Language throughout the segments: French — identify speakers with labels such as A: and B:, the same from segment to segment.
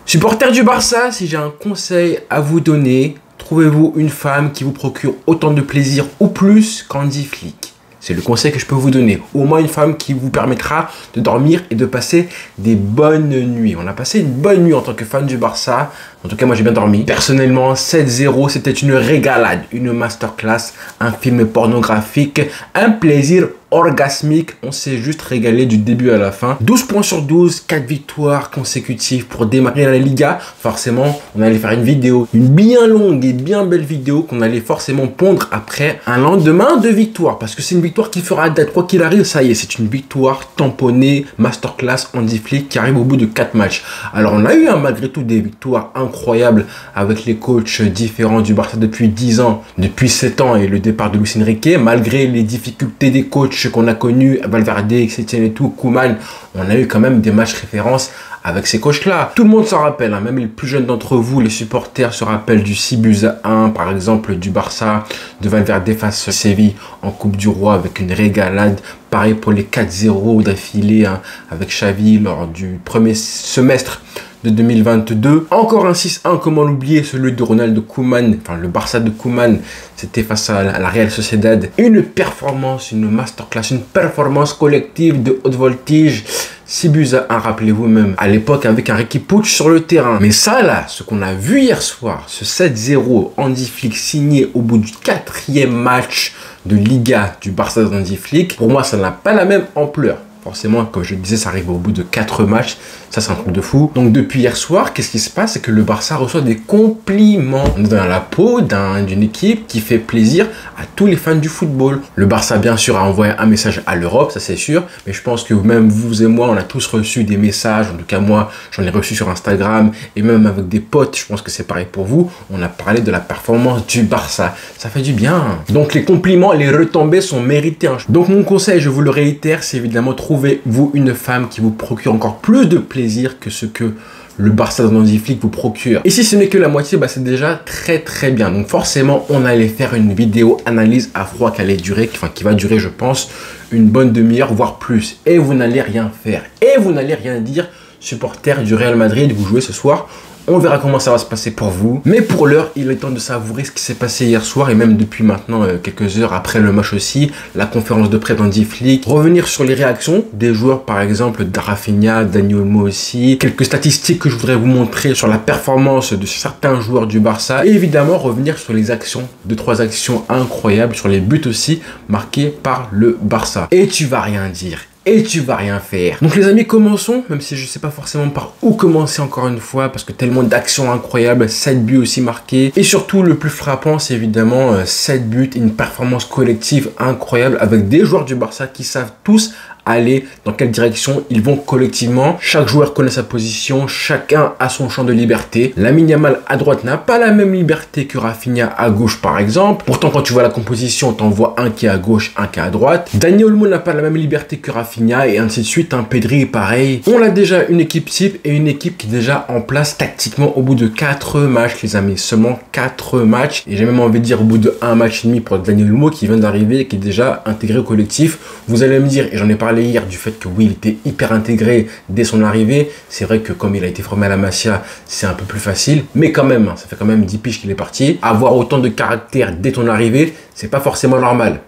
A: Supporter du Barça, si j'ai un conseil à vous donner, trouvez-vous une femme qui vous procure autant de plaisir ou plus qu'Hansi Flick. C'est le conseil que je peux vous donner. Au moins une femme qui vous permettra de dormir et de passer des bonnes nuits. On a passé une bonne nuit en tant que fan du Barça. En tout cas, moi, j'ai bien dormi. Personnellement, 7-0, c'était une régalade, une masterclass, un film pornographique, un plaisir orgasmique. On s'est juste régalé du début à la fin. 12 points sur 12, 4 victoires consécutives pour démarrer la Liga. Forcément, on allait faire une vidéo, une bien longue et bien belle vidéo qu'on allait forcément pondre après un lendemain de victoire. Parce que c'est une victoire qui fera date. Quoi qu'il arrive, ça y est, c'est une victoire tamponnée, masterclass Hansi Flick qui arrive au bout de 4 matchs. Alors, on a eu malgré tout des victoires incroyables avec les coachs différents du Barça depuis 10 ans, depuis 7 ans et le départ de Luis Enrique. Malgré les difficultés des coachs qu'on a connus, Valverde, Setien et tout, Koeman, on a eu quand même des matchs références avec ces coachs-là. Tout le monde s'en rappelle, hein, même les plus jeunes d'entre vous, les supporters se rappellent du 6-1, par exemple, du Barça, de Valverde face à Séville en Coupe du Roi avec une régalade. Pareil pour les 4-0 d'affilée hein, avec Xavi lors du premier semestre de 2022. Encore un 6-1, comment l'oublier, celui de Ronald Koeman, enfin le Barça de Koeman, c'était face à la Real Sociedad. Une performance, une masterclass, une performance collective de haute voltige. 6-1, rappelez-vous même, à l'époque avec un Riqui Puig sur le terrain. Mais ça là, ce qu'on a vu hier soir, ce 7-0, Hansi Flick signé au bout du 4e match de Liga du Barça d'Hansi Flick, pour moi ça n'a pas la même ampleur. Forcément, comme je le disais, ça arrive au bout de 4 matchs. Ça, c'est un truc de fou. Donc, depuis hier soir, qu'est-ce qui se passe? C'est que le Barça reçoit des compliments. On est dans la peau d'une équipe qui fait plaisir à tous les fans du football. Le Barça, bien sûr, a envoyé un message à l'Europe, ça c'est sûr. Mais je pense que même vous et moi, on a tous reçu des messages. En tout cas, moi, j'en ai reçu sur Instagram. Et même avec des potes, je pense que c'est pareil pour vous. On a parlé de la performance du Barça. Ça fait du bien. Donc, les compliments et les retombées sont mérités. Hein. Donc, mon conseil, je vous le réitère, c'est évidemment trouvez-vous une femme qui vous procure encore plus de plaisir que ce que le Barça d'Hansi Flick vous procure. Et si ce n'est que la moitié, bah c'est déjà très bien. Donc forcément, on allait faire une vidéo analyse à froid qui allait durer, enfin qui va durer, je pense, une bonne demi-heure, voire plus. Et vous n'allez rien faire. Et vous n'allez rien dire, supporter du Real Madrid, vous jouez ce soir. On verra comment ça va se passer pour vous. Mais pour l'heure, il est temps de savourer ce qui s'est passé hier soir et même depuis maintenant quelques heures après le match aussi, la conférence de presse d'Hansi Flick. Revenir sur les réactions des joueurs, par exemple, Rafinha, Dani Olmo aussi. Quelques statistiques que je voudrais vous montrer sur la performance de certains joueurs du Barça. Et évidemment, revenir sur les actions, 2-3 actions incroyables, sur les buts aussi marqués par le Barça. Et tu vas rien dire. Et tu vas rien faire. Donc les amis, commençons, même si je ne sais pas forcément par où commencer encore une fois, parce que tellement d'actions incroyables, 7 buts aussi marqués. Et surtout, le plus frappant, c'est évidemment 7 buts, une performance collective incroyable avec des joueurs du Barça qui savent tous aller dans quelle direction ils vont collectivement. Chaque joueur connaît sa position, chacun a son champ de liberté. Lamine Yamal à droite n'a pas la même liberté que Rafinha à gauche par exemple. Pourtant quand tu vois la composition, t'en vois un qui est à gauche, un qui est à droite. Dani Olmo n'a pas la même liberté que Rafinha et ainsi de suite. Un Pedri pareil. On a déjà une équipe type et une équipe qui est déjà en place tactiquement au bout de 4 matchs les amis. Seulement 4 matchs et j'ai même envie de dire au bout de 1 match et demi pour Dani Olmo qui vient d'arriver et qui est déjà intégré au collectif. Vous allez me dire, et j'en ai parlé hier du fait que oui, il était hyper intégré dès son arrivée. C'est vrai que comme il a été formé à la Masia, c'est un peu plus facile. Mais quand même, ça fait quand même 10 piges qu'il est parti. Avoir autant de caractère dès ton arrivée, c'est pas forcément normal.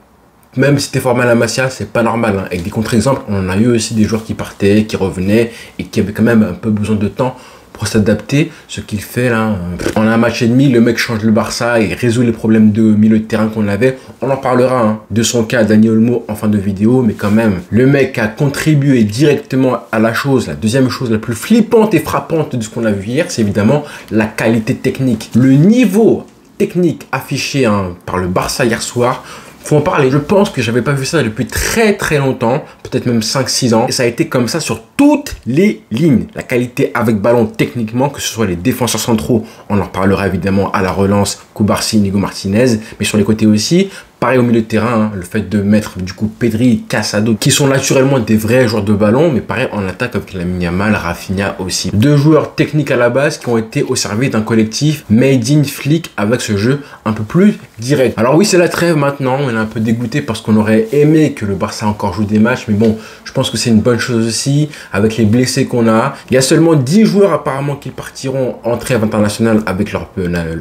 A: Même si tu es formé à la Masia, c'est pas normal. Hein. Avec des contre-exemples, on a eu aussi des joueurs qui partaient, qui revenaient et qui avaient quand même un peu besoin de temps pour s'adapter. Ce qu'il fait là, en un match et demi, le mec change le Barça et résout les problèmes de milieu de terrain qu'on avait. On en parlera hein, de son cas, Dani Olmo, en fin de vidéo, mais quand même, le mec a contribué directement à la chose. La deuxième chose la plus flippante et frappante de ce qu'on a vu hier, c'est évidemment la qualité technique. Le niveau technique affiché hein, par le Barça hier soir, faut en parler. Je pense que j'avais pas vu ça depuis très longtemps, peut-être même 5-6 ans. Et ça a été comme ça sur toutes les lignes. La qualité avec ballon techniquement, que ce soit les défenseurs centraux, on en reparlera évidemment à la relance, Cubarsí, Inigo Martinez, mais sur les côtés aussi, Pareil au milieu de terrain, hein, le fait de mettre du coup Pedri, Casado, qui sont naturellement des vrais joueurs de ballon, mais pareil en attaque avec Lamine Yamal, Rafinha aussi. Deux joueurs techniques à la base qui ont été au service d'un collectif made in Flick avec ce jeu un peu plus direct. Alors oui, c'est la trêve maintenant, on est un peu dégoûté parce qu'on aurait aimé que le Barça encore joue des matchs, mais bon, je pense que c'est une bonne chose aussi avec les blessés qu'on a. Il y a seulement 10 joueurs apparemment qui partiront en trêve internationale avec leur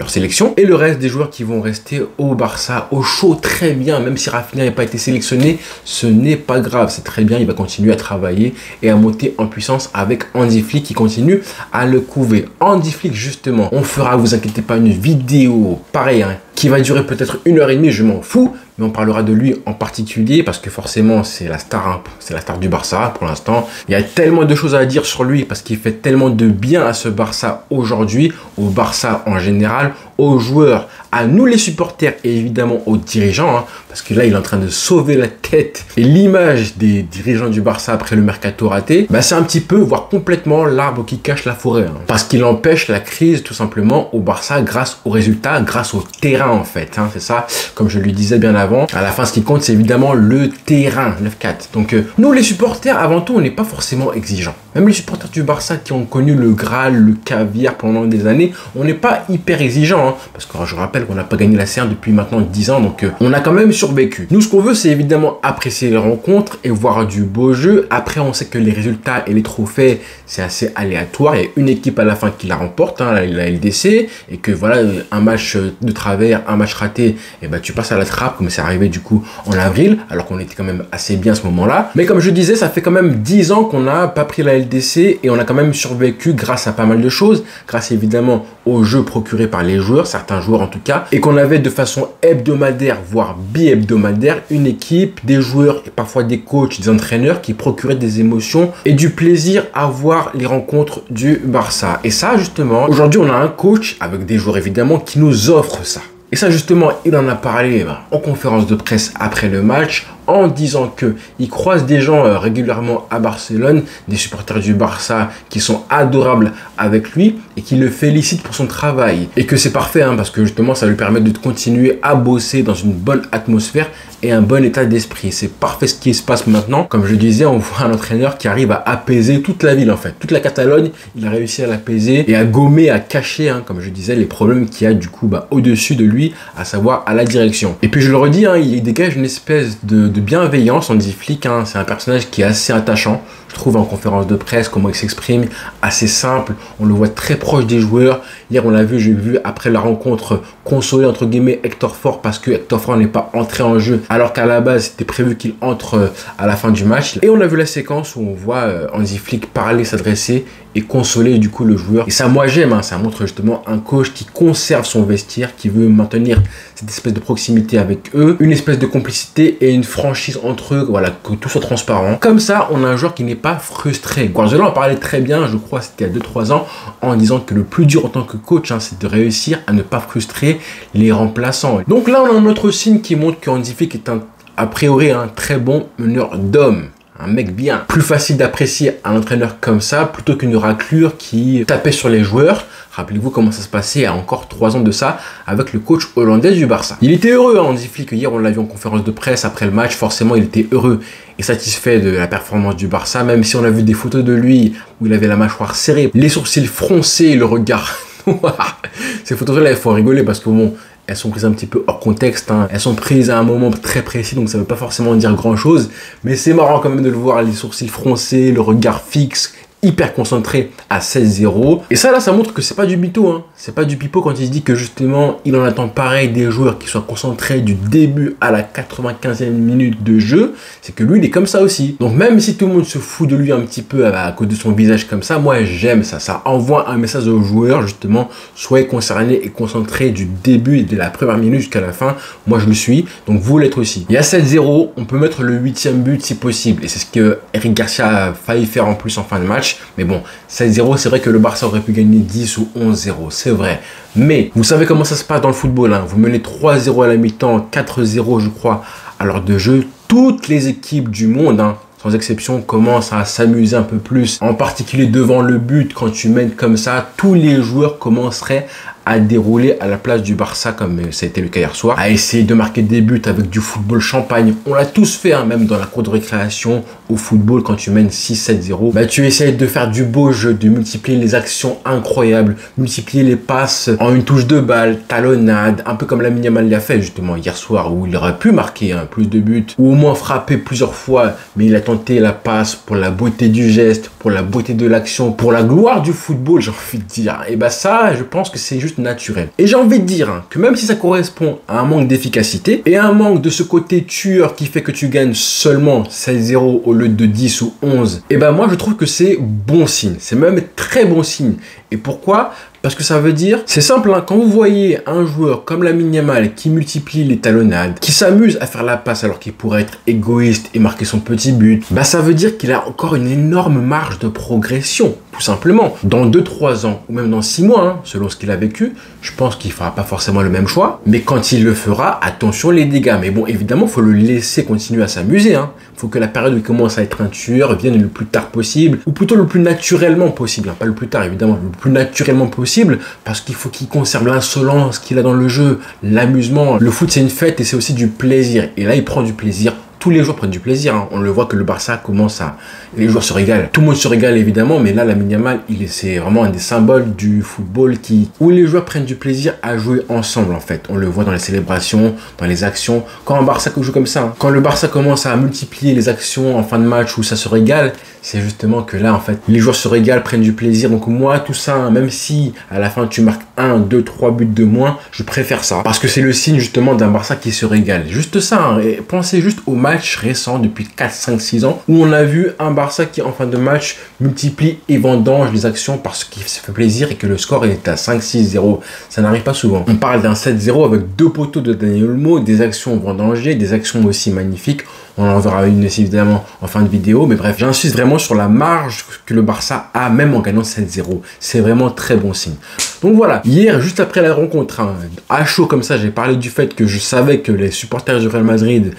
A: sélection et le reste des joueurs qui vont rester au Barça, au chaud, très bien, même si Rafinha n'a pas été sélectionné, ce n'est pas grave, c'est très bien, il va continuer à travailler et à monter en puissance avec Hansi Flick qui continue à le couver. Hansi Flick justement, on fera, vous inquiétez pas, une vidéo pareil, hein, qui va durer peut-être 1h30, je m'en fous, mais on parlera de lui en particulier parce que forcément c'est la star, hein, c'est la star du Barça pour l'instant. Il y a tellement de choses à dire sur lui parce qu'il fait tellement de bien à ce Barça aujourd'hui, au Barça en général, aux joueurs, à nous les supporters et évidemment aux dirigeants, hein, parce que là il est en train de sauver la tête et l'image des dirigeants du Barça après le mercato raté, bah, c'est un petit peu, voire complètement l'arbre qui cache la forêt, hein, parce qu'il empêche la crise tout simplement au Barça grâce aux résultats, grâce au terrain en fait, hein, c'est ça, comme je lui disais bien avant, à la fin ce qui compte c'est évidemment le terrain, 9-4. Donc nous les supporters avant tout on n'est pas forcément exigeants, même les supporters du Barça qui ont connu le Graal, le caviar pendant des années, on n'est pas hyper exigeants, hein, parce que je rappelle qu'on n'a pas gagné la C1 depuis maintenant 10 ans, donc on a quand même survécu. Nous, ce qu'on veut, c'est évidemment apprécier les rencontres et voir du beau jeu. Après, on sait que les résultats et les trophées, c'est assez aléatoire. Il y a une équipe à la fin qui la remporte, hein, la LDC, et que voilà, un match de travers, un match raté, et ben tu passes à la trappe, comme c'est arrivé du coup en avril, alors qu'on était quand même assez bien à ce moment-là. Mais comme je disais, ça fait quand même 10 ans qu'on n'a pas pris la LDC et on a quand même survécu grâce à pas mal de choses, grâce évidemment aux jeux procurés par les joueurs, certains joueurs en tout cas, et qu'on avait de façon hebdomadaire, voire bi-hebdomadaire, une équipe, des joueurs et parfois des coachs, des entraîneurs qui procuraient des émotions et du plaisir à voir les rencontres du Barça. Et ça justement, aujourd'hui on a un coach avec des joueurs évidemment qui nous offre ça. Et ça justement, il en a parlé en conférence de presse après le match, en disant que il croise des gens régulièrement à Barcelone, des supporters du Barça qui sont adorables avec lui et qui le félicitent pour son travail. Et que c'est parfait, hein, parce que justement, ça lui permet de continuer à bosser dans une bonne atmosphère et un bon état d'esprit. C'est parfait ce qui se passe maintenant. Comme je disais, on voit un entraîneur qui arrive à apaiser toute la ville en fait. Toute la Catalogne, il a réussi à l'apaiser et à gommer, à cacher, hein, comme je disais, les problèmes qu'il y a du coup au-dessus de lui, à savoir à la direction. Et puis je le redis, hein, il dégage une espèce de bienveillance, Hansi Flick, hein, c'est un personnage qui est assez attachant, je trouve en conférence de presse, comment il s'exprime, assez simple, on le voit très proche des joueurs. Hier on l'a vu, j'ai vu après la rencontre consoler entre guillemets Hector Ford parce que Hector Ford n'est pas entré en jeu alors qu'à la base c'était prévu qu'il entre à la fin du match. Et on a vu la séquence où on voit Hansi Flick parler, s'adresser et consoler du coup le joueur. Et ça moi j'aime, hein, ça montre justement un coach qui conserve son vestiaire, qui veut maintenir cette espèce de proximité avec eux, une espèce de complicité et une franchise entre eux, voilà, que tout soit transparent. Comme ça, on a un joueur qui n'est pas frustré. Guardiola en parlait très bien, je crois c'était il y a 2-3 ans, en disant que le plus dur en tant que coach, hein, c'est de réussir à ne pas frustrer les remplaçants. Donc là, on a un autre signe qui montre que Hansi Flick est a priori un très bon meneur d'hommes. Un mec bien. Plus facile d'apprécier un entraîneur comme ça plutôt qu'une raclure qui tapait sur les joueurs. Rappelez-vous comment ça se passait il y a encore 3 ans de ça avec le coach hollandais du Barça. Il était heureux, hein, Hansi Flick. Hier, on l'a vu en conférence de presse après le match. Forcément, il était heureux et satisfait de la performance du Barça, même si on a vu des photos de lui où il avait la mâchoire serrée, les sourcils froncés, le regard noir. Ces photos-là, il faut rigoler parce que bon, elles sont prises un petit peu hors contexte, hein. Elles sont prises à un moment très précis, donc ça ne veut pas forcément dire grand-chose. Mais c'est marrant quand même de le voir, les sourcils froncés, le regard fixe, hyper concentré à 16-0. Et ça, là, ça montre que c'est pas du mytho, hein. C'est pas du pipeau quand il se dit que justement, il en attend pareil des joueurs qui soient concentrés du début à la 95e minute de jeu. C'est que lui, il est comme ça aussi. Donc même si tout le monde se fout de lui un petit peu à cause de son visage comme ça, moi, j'aime ça. Ça envoie un message aux joueurs, justement, soyez concernés et concentrés du début et de la première minute jusqu'à la fin. Moi, je le suis. Donc vous l'êtes aussi. Il y a 7-0. On peut mettre le 8e but si possible. Et c'est ce que Eric Garcia a failli faire en plus en fin de match. Mais bon, 7-0, c'est vrai que le Barça aurait pu gagner 10 ou 11-0, c'est vrai. Mais vous savez comment ça se passe dans le football, hein. Vous menez 3-0 à la mi-temps, 4-0 je crois à l'heure de jeu. Toutes les équipes du monde, hein, sans exception, commencent à s'amuser un peu plus. En particulier devant le but, quand tu mènes comme ça, tous les joueurs commenceraient à dérouler à la place du Barça, comme ça a été le cas hier soir, à essayer de marquer des buts avec du football champagne. On l'a tous fait, hein, même dans la cour de récréation, au football, quand tu mènes 6-7-0, bah, tu essayes de faire du beau jeu, de multiplier les actions incroyables, multiplier les passes en une touche de balle, talonnade, un peu comme Lamine Yamal l'a fait justement hier soir, où il aurait pu marquer plus de buts, ou au moins frapper plusieurs fois, mais il a tenté la passe pour la beauté du geste, pour la beauté de l'action, pour la gloire du football, j'ai envie de dire. Et bah ça, je pense que c'est juste naturel. Et j'ai envie de dire que même si ça correspond à un manque d'efficacité et un manque de ce côté tueur qui fait que tu gagnes seulement 16-0 au lieu de 10 ou 11, et ben moi je trouve que c'est bon signe. C'est même très bon signe. Et pourquoi ? Parce que ça veut dire, c'est simple, hein, quand vous voyez un joueur comme Lamine Yamal qui multiplie les talonnades, qui s'amuse à faire la passe alors qu'il pourrait être égoïste et marquer son petit but, bah ça veut dire qu'il a encore une énorme marge de progression, tout simplement. Dans 2-3 ans, ou même dans 6 mois, hein, selon ce qu'il a vécu, je pense qu'il ne fera pas forcément le même choix, mais quand il le fera, attention les dégâts. Mais bon, évidemment, il faut le laisser continuer à s'amuser, hein. Faut que la période où il commence à être un tueur vienne le plus tard possible, ou plutôt le plus naturellement possible, hein, pas le plus tard évidemment, le plus naturellement possible, parce qu'il faut qu'il conserve l'insolence qu'il a dans le jeu, l'amusement. Le foot c'est une fête et c'est aussi du plaisir, et là il prend du plaisir. Tous les joueurs prennent du plaisir, hein. On le voit que le Barça commence à... Les joueurs se régalent. Tout le monde se régale évidemment, mais là, Lamine Yamal, c'est vraiment un des symboles du football où les joueurs prennent du plaisir à jouer ensemble en fait. On le voit dans les célébrations, dans les actions. Quand un Barça joue comme ça, hein, quand le Barça commence à multiplier les actions en fin de match où ça se régale, c'est justement que là en fait, les joueurs se régalent, prennent du plaisir. Donc moi, tout ça, hein, même si à la fin tu marques 1, 2, 3 buts de moins, je préfère ça. Parce que c'est le signe justement d'un Barça qui se régale. Juste ça, hein. Et pensez juste au match récent depuis 4, 5, 6 ans où on a vu un Barça qui en fin de match multiplie et vendange les actions parce qu'il se fait plaisir et que le score est à 5-6-0. Ça n'arrive pas souvent. On parle d'un 7-0 avec 2 poteaux de Dani Olmo, des actions vendangées, des actions aussi magnifiques. On en verra une évidemment en fin de vidéo, mais bref, j'insiste vraiment sur la marge que le Barça a même en gagnant 7-0. C'est vraiment très bon signe. Donc voilà, hier, juste après la rencontre, hein, à chaud comme ça, j'ai parlé du fait que je savais que les supporters du Real Madrid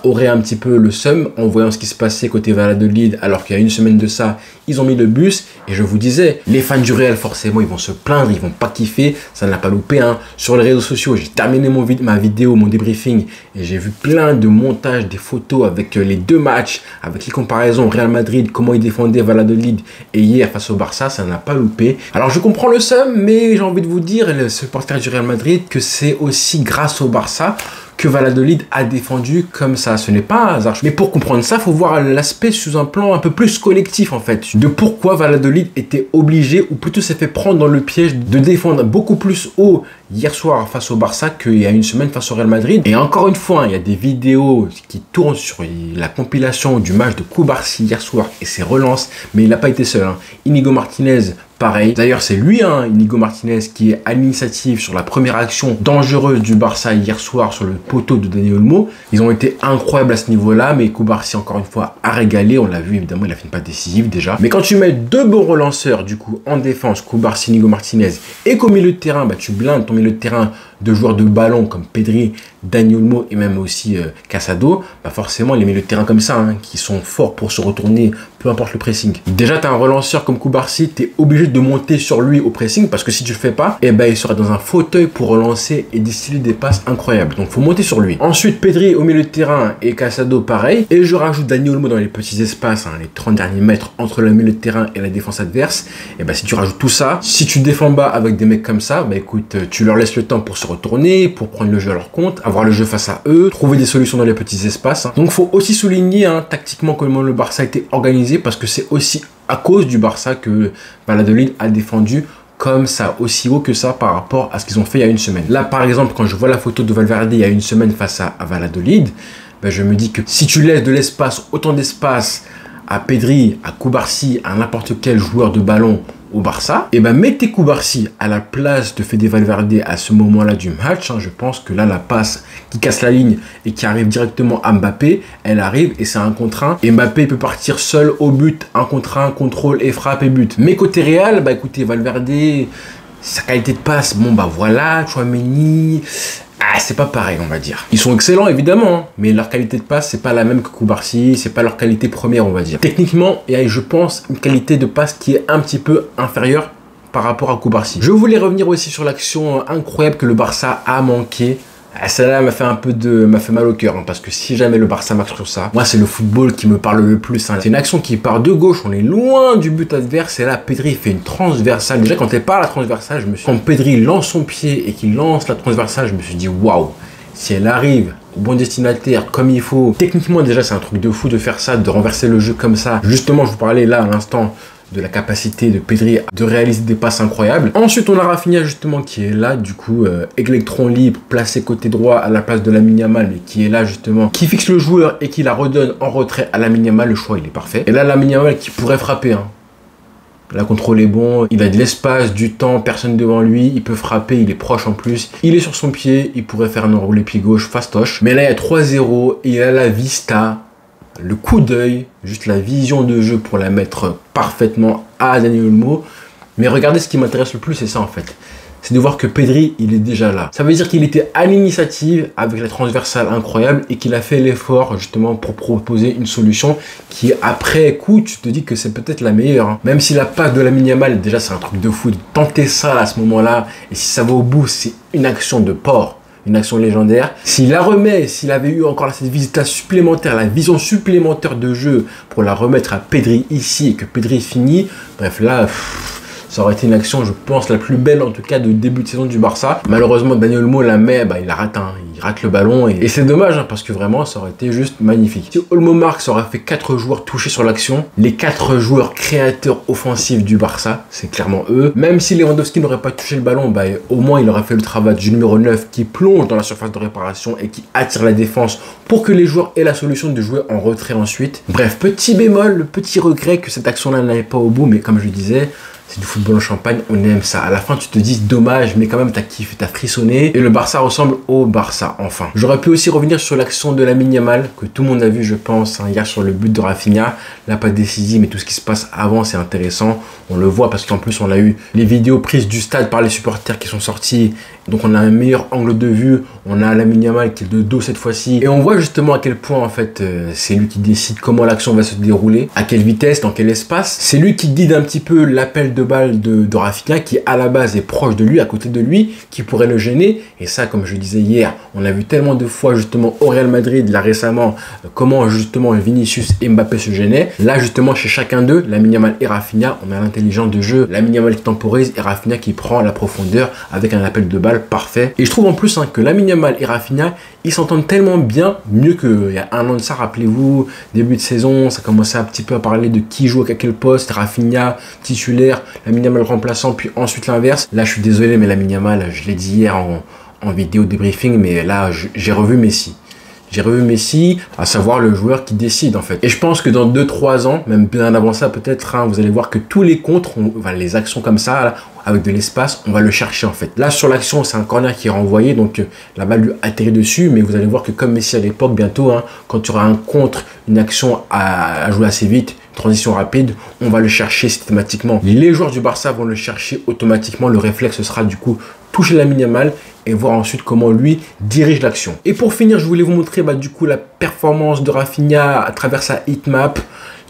A: auraient un petit peu le seum en voyant ce qui se passait côté Valladolid, alors qu'il y a une semaine de ça, ils ont mis le bus, et je vous disais, les fans du Real, forcément, ils vont se plaindre, ils vont pas kiffer, ça n'a pas loupé, hein. Sur les réseaux sociaux, j'ai terminé ma vidéo, mon débriefing, et j'ai vu plein de montages, des photos avec les deux matchs, avec les comparaisons Real Madrid, comment ils défendaient Valladolid, et hier face au Barça, ça n'a pas loupé. Alors je comprends le seum, mais j'ai envie de vous dire, les supporters du Real Madrid, que c'est aussi grâce au Barça que Valladolid a défendu comme ça. Ce n'est pas un hasard. Mais pour comprendre ça, il faut voir l'aspect sous un plan un peu plus collectif en fait, de pourquoi Valladolid était obligé, ou plutôt s'est fait prendre dans le piège de défendre beaucoup plus haut hier soir face au Barça qu'il y a une semaine face au Real Madrid. Et encore une fois, il y a des vidéos qui tournent sur la compilation du match de Cubarsí hier soir et ses relances, mais il n'a pas été seul, hein. Inigo Martinez, pareil. D'ailleurs, c'est lui, hein, Inigo Martinez, qui est à l'initiative sur la première action dangereuse du Barça hier soir sur le poteau de Dani Olmo. Ils ont été incroyables à ce niveau-là, mais Cubarsí, encore une fois, a régalé. On l'a vu, évidemment, il a fait une passe décisive déjà. Mais quand tu mets deux bons relanceurs, du coup, en défense, Cubarsí, Inigo Martinez, et qu'au milieu de terrain, tu blindes ton milieu de terrain de joueurs de ballon comme Pedri, Dani Olmo et même aussi Casado, forcément les milieux de terrain comme ça, hein, qui sont forts pour se retourner, peu importe le pressing. Déjà, tu as un relanceur comme Cubarsí, tu es obligé de monter sur lui au pressing, parce que si tu le fais pas, il sera dans un fauteuil pour relancer et distiller des passes incroyables. Donc, faut monter sur lui. Ensuite, Pedri au milieu de terrain et Casado, pareil. Et je rajoute Dani Olmo dans les petits espaces, hein, les 30 derniers mètres entre le milieu de terrain et la défense adverse. Et si tu rajoutes tout ça, si tu défends bas avec des mecs comme ça, écoute, tu leur laisses le temps pour se retourner, pour prendre le jeu à leur compte, avoir le jeu face à eux, trouver des solutions dans les petits espaces, hein. Donc, faut aussi souligner, hein, tactiquement comment le Barça a été organisé, parce que c'est aussi à cause du Barça que Valladolid a défendu comme ça, aussi haut que ça par rapport à ce qu'ils ont fait il y a une semaine. Là, par exemple, quand je vois la photo de Valverde il y a une semaine face à Valladolid, je me dis que si tu laisses de l'espace, autant d'espace à Pedri, à Cubarsí, à n'importe quel joueur de ballon au Barça, mettez Cubarsí à la place de Fede Valverde à ce moment-là du match, hein. Je pense que là, la passe qui casse la ligne et qui arrive directement à Mbappé, elle arrive et c'est un contre un. Et Mbappé peut partir seul au but, un contre un, contrôle et frappe et but. Mais côté Real, écoutez, Valverde, sa qualité de passe, voilà, Tchouaméni, c'est pas pareil, on va dire. Ils sont excellents, évidemment, hein, mais leur qualité de passe, c'est pas la même que Cubarsí, c'est pas leur qualité première, on va dire. Techniquement, il y a, je pense, une qualité de passe qui est un petit peu inférieure par rapport à Koubarsi. Je voulais revenir aussi sur l'action incroyable que le Barça a manqué. Celle-là m'a fait mal au cœur, hein, parce que si jamais le Barça marque sur ça, moi c'est le football qui me parle le plus. Hein. C'est une action qui part de gauche, on est loin du but adverse, et là Pedri fait une transversale. Déjà quand elle part la transversale, quand Pedri lance son pied et qu'il lance la transversale, je me suis dit waouh, si elle arrive au bon destinataire comme il faut, techniquement déjà c'est un truc de fou de faire ça, de renverser le jeu comme ça. Justement, je vous parlais là à l'instant de la capacité de Pedri de réaliser des passes incroyables. Ensuite, on a Rafinha justement qui est là, du coup, électron libre, placé côté droit à la place de Lamine Yamal, mais qui est là justement, qui fixe le joueur et qui la redonne en retrait à Lamine Yamal. Le choix, il est parfait. Et là, Lamine Yamal qui pourrait frapper, hein. La contrôle est bon, il a de l'espace, du temps, personne devant lui, il peut frapper, il est proche en plus. Il est sur son pied, il pourrait faire un enroulé pied gauche, fastoche. Mais là, il y a 3-0, il a la vista, le coup d'œil, juste la vision de jeu pour la mettre parfaitement à Dani Olmo. Mais regardez, ce qui m'intéresse le plus, c'est ça en fait. C'est de voir que Pedri, il est déjà là. Ça veut dire qu'il était à l'initiative avec la transversale incroyable et qu'il a fait l'effort justement pour proposer une solution qui, après coup, tu te dis que c'est peut-être la meilleure. Hein. Même si la passe de Lamine Yamal, déjà c'est un truc de fou de tenter ça à ce moment-là. Et si ça va au bout, c'est une action de porc. Une action légendaire. S'il la remet, s'il avait eu encore cette visite supplémentaire, la vision supplémentaire de jeu pour la remettre à Pedri ici et que Pedri finit, bref là, ça aurait été une action, je pense, la plus belle en tout cas de début de saison du Barça. Malheureusement, Dani Olmo la met, il la rate, hein. Il rate le ballon et c'est dommage, hein, parce que vraiment, ça aurait été juste magnifique. Si Olmo marque, ça aurait fait 4 joueurs touchés sur l'action. Les 4 joueurs créateurs offensifs du Barça, c'est clairement eux. Même si Lewandowski n'aurait pas touché le ballon, au moins il aurait fait le travail du numéro 9 qui plonge dans la surface de réparation et qui attire la défense pour que les joueurs aient la solution de jouer en retrait ensuite. Bref, petit bémol, le petit regret que cette action-là n'allait pas au bout, mais comme je le disais, c'est du football en Champagne, on aime ça. À la fin, tu te dis dommage, mais quand même, t'as kiffé, t'as frissonné. Et le Barça ressemble au Barça, enfin. J'aurais pu aussi revenir sur l'action de Lamine Yamal, que tout le monde a vu, je pense, hein, hier sur le but de Rafinha. Là, pas décisif, mais tout ce qui se passe avant, c'est intéressant. On le voit parce qu'en plus, on a eu les vidéos prises du stade par les supporters qui sont sortis. Donc, on a un meilleur angle de vue. On a Lamine Yamal qui est de dos cette fois-ci. Et on voit justement à quel point, en fait, c'est lui qui décide comment l'action va se dérouler, à quelle vitesse, dans quel espace. C'est lui qui guide un petit peu l'appel de balle de Rafinha, qui à la base est proche de lui, à côté de lui, qui pourrait le gêner. Et ça, comme je disais hier, on a vu tellement de fois justement au Real Madrid, là récemment, comment justement Vinicius et Mbappé se gênaient. Là justement, chez chacun d'eux, Lamine Yamal et Rafinha, on a l'intelligence de jeu. Lamine Yamal qui temporise et Rafinha qui prend la profondeur avec un appel de balle parfait. Et je trouve en plus, hein, que Lamine Yamal et Rafinha, ils s'entendent tellement bien, mieux qu'il y a un an de ça, rappelez-vous, début de saison, ça commençait un petit peu à parler de qui joue à quel poste, Rafinha titulaire, Lamine Yamal remplaçant, puis ensuite l'inverse. Là, je suis désolé, mais Lamine Yamal, je l'ai dit hier en vidéo débriefing, mais là, j'ai revu Messi. J'ai revu Messi, à savoir le joueur qui décide en fait. Et je pense que dans 2-3 ans, même bien avant ça peut-être, hein, vous allez voir que tous les contres, les actions comme ça, là, avec de l'espace, on va le chercher en fait. Là sur l'action, c'est un corner qui est renvoyé, donc la balle lui atterrit dessus, mais vous allez voir que comme Messi à l'époque, bientôt, hein, quand tu auras un contre, une action à jouer assez vite, transition rapide, on va le chercher systématiquement. Les joueurs du Barça vont le chercher automatiquement. Le réflexe sera du coup toucher Lamine Yamal et voir ensuite comment lui dirige l'action. Et pour finir, je voulais vous montrer du coup la performance de Rafinha à travers sa heatmap.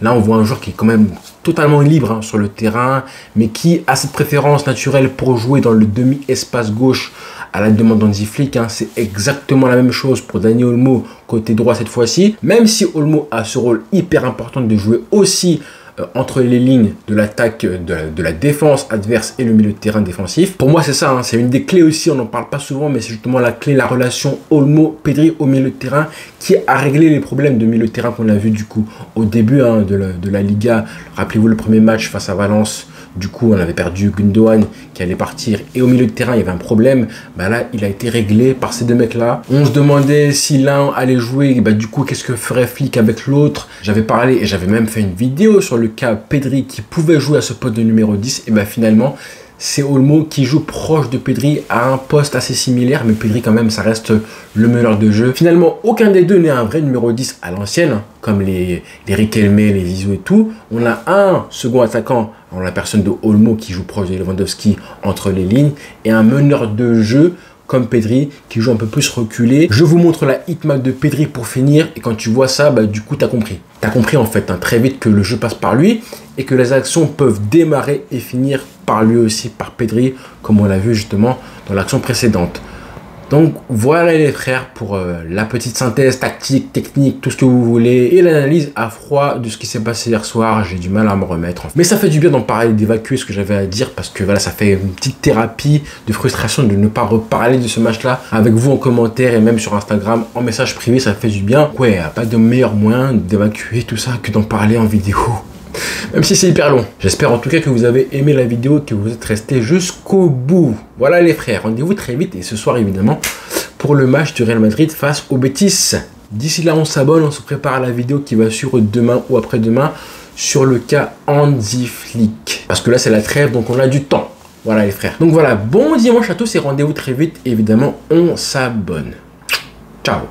A: Là, on voit un joueur qui est quand même totalement libre, hein, sur le terrain, mais qui a cette préférence naturelle pour jouer dans le demi-espace gauche à la demande d'Hansi Flick. Hein. C'est exactement la même chose pour Dani Olmo, côté droit cette fois-ci. Même si Olmo a ce rôle hyper important de jouer aussi entre les lignes de l'attaque, de la défense adverse et le milieu de terrain défensif. Pour moi, c'est ça, hein, c'est une des clés aussi, on n'en parle pas souvent, mais c'est justement la clé, la relation Olmo-Pedri au milieu de terrain qui a réglé les problèmes de milieu de terrain qu'on a vu du coup au début, hein, de la Liga. Rappelez-vous le premier match face à Valence. Du coup, on avait perdu Gundogan qui allait partir. Et au milieu de terrain, il y avait un problème. Là, il a été réglé par ces deux mecs-là. On se demandait si l'un allait jouer. Du coup, qu'est-ce que ferait Flick avec l'autre? J'avais parlé et j'avais même fait une vidéo sur le cas Pedri qui pouvait jouer à ce poste de numéro 10. Et finalement, c'est Olmo qui joue proche de Pedri à un poste assez similaire. Mais Pedri, quand même, ça reste le meneur de jeu. Finalement, aucun des deux n'est un vrai numéro 10 à l'ancienne, comme les Riquelme, les Zizou et tout. On a un second attaquant, en la personne de Olmo qui joue proche de Lewandowski entre les lignes, et un meneur de jeu comme Pedri qui joue un peu plus reculé. Je vous montre la hitmap de Pedri pour finir, et quand tu vois ça, du coup, tu as compris. Tu as compris en fait, hein, très vite que le jeu passe par lui et que les actions peuvent démarrer et finir par lui aussi, par Pedri, comme on l'a vu justement dans l'action précédente. Donc voilà les frères pour la petite synthèse tactique, technique, tout ce que vous voulez et l'analyse à froid de ce qui s'est passé hier soir. J'ai du mal à me remettre. Mais ça fait du bien d'en parler, d'évacuer ce que j'avais à dire parce que voilà, ça fait une petite thérapie de frustration de ne pas reparler de ce match-là avec vous en commentaire et même sur Instagram en message privé, ça fait du bien. Ouais, pas de meilleur moyen d'évacuer tout ça que d'en parler en vidéo. Même si c'est hyper long. J'espère en tout cas que vous avez aimé la vidéo, que vous êtes restés jusqu'au bout. Voilà les frères, rendez-vous très vite et ce soir évidemment pour le match du Real Madrid face au Betis. D'ici là on s'abonne, on se prépare à la vidéo qui va suivre demain ou après-demain sur le cas Hansi Flick. Parce que là c'est la trêve donc on a du temps. Voilà les frères. Donc voilà, bon dimanche à tous et rendez-vous très vite. Évidemment on s'abonne. Ciao.